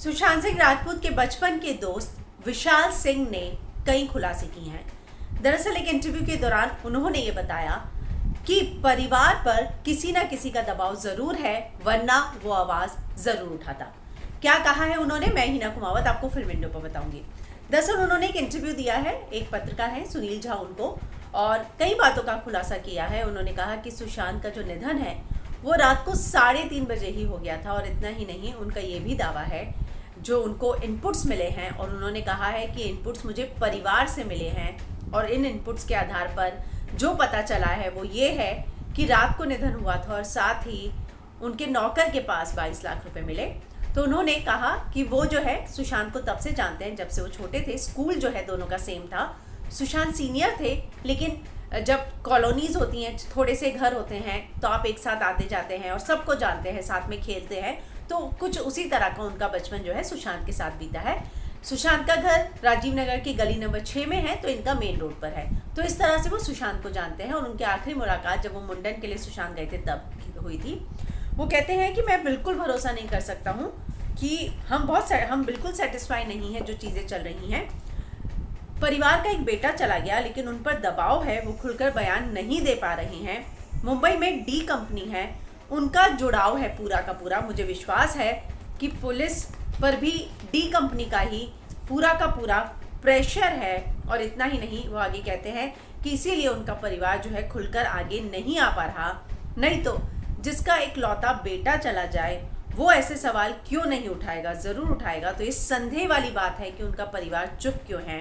सुशांत सिंह राजपूत के बचपन के दोस्त विशाल सिंह ने कई खुलासे किए हैं। दरअसल एक इंटरव्यू के दौरान उन्होंने ये बताया कि परिवार पर किसी ना किसी का दबाव जरूर है, वरना वो आवाज जरूर उठाता। क्या कहा है उन्होंने, मैं हिना कुमावत आपको फिल्म विंडो पर बताऊंगी। दरअसल उन्होंने एक इंटरव्यू दिया है, एक पत्रकार है सुनील झा उनको, और कई बातों का खुलासा किया है। उन्होंने कहा कि सुशांत का जो निधन है वो रात को 3:30 बजे ही हो गया था, और इतना ही नहीं, उनका ये भी दावा है जो उनको इनपुट्स मिले हैं, और उन्होंने कहा है कि इनपुट्स मुझे परिवार से मिले हैं, और इन इनपुट्स के आधार पर जो पता चला है वो ये है कि रात को निधन हुआ था, और साथ ही उनके नौकर के पास 22 लाख रुपए मिले। तो उन्होंने कहा कि वो जो है सुशांत को तब से जानते हैं जब से वो छोटे थे, स्कूल जो है दोनों का सेम था। सुशांत सीनियर थे, लेकिन जब कॉलोनीज होती हैं, थोड़े से घर होते हैं, तो आप एक साथ आते जाते हैं और सबको जानते हैं, साथ में खेलते हैं, तो कुछ उसी तरह का उनका बचपन जो है सुशांत के साथ बीता है। सुशांत का घर राजीव नगर की गली नंबर 6 में है, तो इनका मेन रोड पर है। तो इस तरह से वो सुशांत को जानते हैं, और उनकी आखिरी मुलाकात जब वो मुंडन के लिए सुशांत गए थे तब हुई थी। वो कहते हैं कि मैं बिल्कुल भरोसा नहीं कर सकता हूँ कि हम बिल्कुल सेटिस्फाई नहीं है जो चीज़ें चल रही हैं। परिवार का एक बेटा चला गया, लेकिन उन पर दबाव है, वो खुलकर बयान नहीं दे पा रहे हैं। मुंबई में डी कंपनी है, उनका जुड़ाव है पूरा का पूरा। मुझे विश्वास है कि पुलिस पर भी डी कंपनी का ही पूरा का पूरा प्रेशर है। और इतना ही नहीं, वो आगे कहते हैं कि इसीलिए उनका परिवार जो है खुलकर आगे नहीं आ पा रहा। नहीं तो जिसका एक लौता बेटा चला जाए वो ऐसे सवाल क्यों नहीं उठाएगा, ज़रूर उठाएगा। तो इस संदेह वाली बात है कि उनका परिवार चुप क्यों है।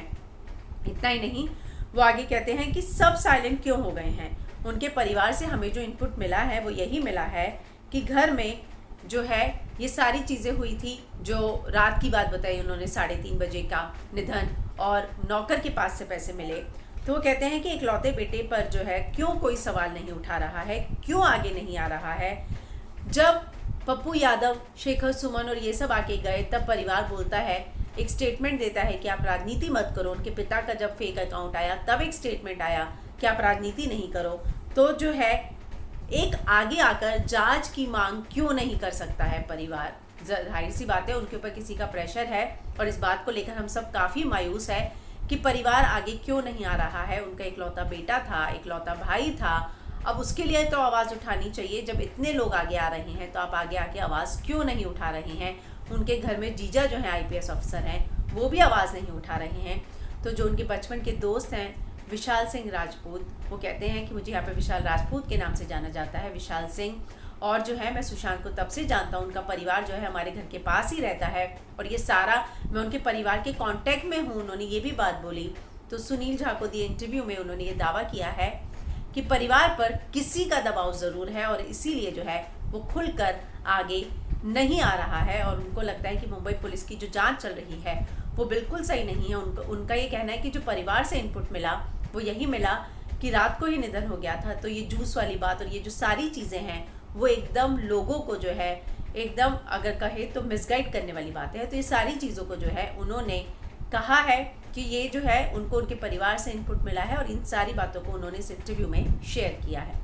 इतना ही नहीं, वो आगे कहते हैं कि सब साइलेंट क्यों हो गए हैं। उनके परिवार से हमें जो इनपुट मिला है वो यही मिला है कि घर में जो है ये सारी चीज़ें हुई थी। जो रात की बात बताई उन्होंने, 3:30 बजे का निधन, और नौकर के पास से पैसे मिले। तो वो कहते हैं कि इकलौते बेटे पर जो है क्यों कोई सवाल नहीं उठा रहा है, क्यों आगे नहीं आ रहा है। जब पप्पू यादव, शेखर सुमन और ये सब आके गए, तब परिवार बोलता है, एक स्टेटमेंट देता है कि आप राजनीति मत करो। उनके पिता का जब फेक अकाउंट आया तब एक स्टेटमेंट आया कि आप राजनीति नहीं करो। तो जो है एक आगे आकर जांच की मांग क्यों नहीं कर सकता है परिवार। जाहिर सी बात है उनके ऊपर किसी का प्रेशर है, और इस बात को लेकर हम सब काफ़ी मायूस है कि परिवार आगे क्यों नहीं आ रहा है। उनका इकलौता बेटा था, इकलौता भाई था, अब उसके लिए तो आवाज़ उठानी चाहिए। जब इतने लोग आगे आ रहे हैं तो आप आगे आके आवाज़ क्यों नहीं उठा रहे हैं। उनके घर में जीजा जो हैं IPS अफसर हैं, वो भी आवाज़ नहीं उठा रहे हैं। तो जो उनके बचपन के दोस्त हैं विशाल सिंह राजपूत, वो कहते हैं कि मुझे यहाँ पे विशाल राजपूत के नाम से जाना जाता है, विशाल सिंह। और जो है मैं सुशांत को तब से जानता हूँ, उनका परिवार जो है हमारे घर के पास ही रहता है, और ये सारा मैं उनके परिवार के कांटेक्ट में हूँ। उन्होंने ये भी बात बोली। तो सुनील झा को दिए इंटरव्यू में उन्होंने ये दावा किया है कि परिवार पर किसी का दबाव ज़रूर है, और इसीलिए जो है वो खुलकर आगे नहीं आ रहा है। और उनको लगता है कि मुंबई पुलिस की जो जांच चल रही है वो बिल्कुल सही नहीं है। उनका ये कहना है कि जो परिवार से इनपुट मिला वो यही मिला कि रात को ही निधन हो गया था। तो ये जूस वाली बात और ये जो सारी चीज़ें हैं वो एकदम लोगों को जो है एकदम, अगर कहे तो मिसगाइड करने वाली बात है। तो ये सारी चीज़ों को जो है उन्होंने कहा है कि ये जो है उनको उनके परिवार से इनपुट मिला है, और इन सारी बातों को उन्होंने इस इंटरव्यू में शेयर किया है।